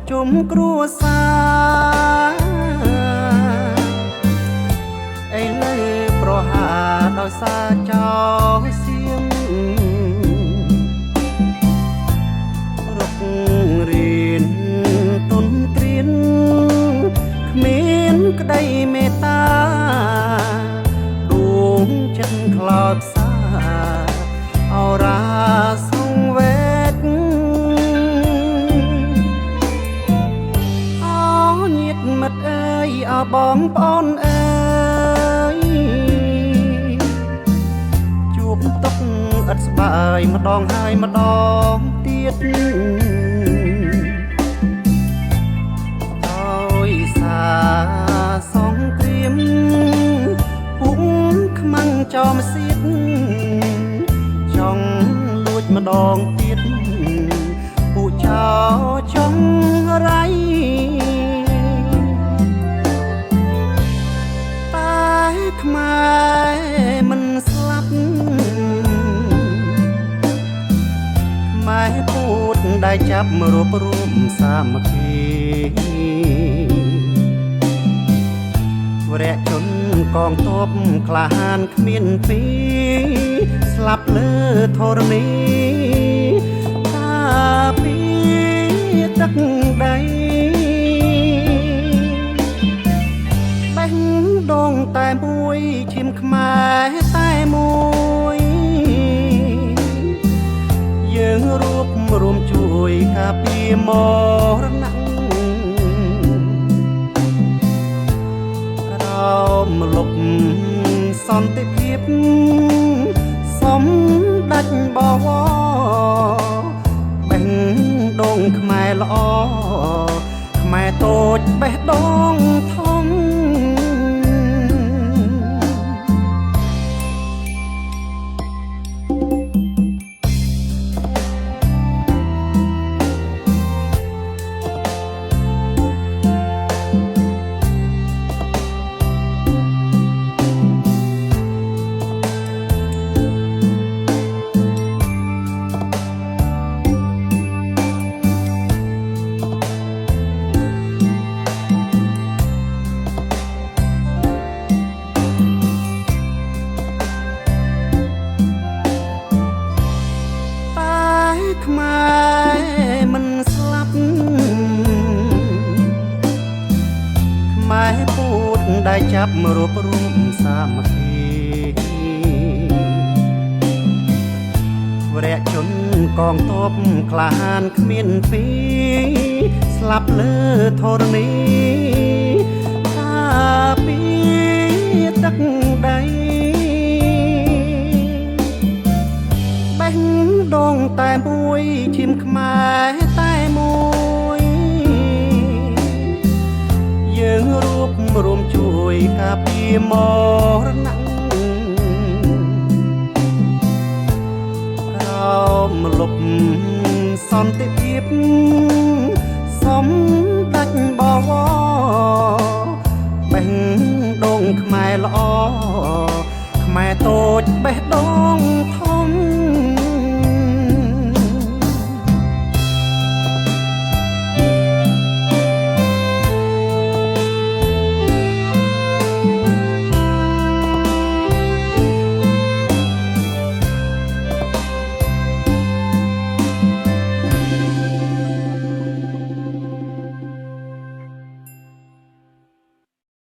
ជុំគ្រួសារឥឡូវប្រហាដោយសារចោលសៀងរករៀនទុនត្រៀនគ្មានក្តីមេត្តាដួងចិត្តខ្លោចផ្សាអរាសងវេទអោញាតិមិត្តអើយអោបងប្អូនអើយជួបទុកឥតស្បើយម្ដងហើយម្ដងទៀតដោយសារសងគ្រាមពុកខ្មាំងចោមសៀតចង់លួចម្ដងទៀតពូចោចង់រៃតែខ្មែរមិនស្លាប់ខ្មែរពូតដែលចាប់រួបរួមសាមគ្គីវរៈជនកងទ័ពក្លាហានគ្មានពីស្លាប់លើធរណីតាពីទឹកដីបេះដូងតែមួយឈាមខ្មែរតែមួយយើងរួបរួមជួយការពារមរណៈក្រោមលុបសន្តិភាពសំដាច់បវរបេះដូងខ្មែរល្អខ្មែរតូចបេះដូងធំខ្មែរមិនស្លាប់ខ្មែរពូតដែលចាប់រួបរួមសាមគ្គីវរៈជនកងទ័ពក្លាហានគ្មានពីស្លាប់លើធរណីតាពីទឹកដីបេះដូងតែមួយឈាមខ្មែរតែមួយយើងរួបរួមជួយការពារមរណៈក្រោមលុបសន្តិភាពសំដាច់បវរបេះដូងខ្មែរល្អខ្មែរតូចបេះដូងធំ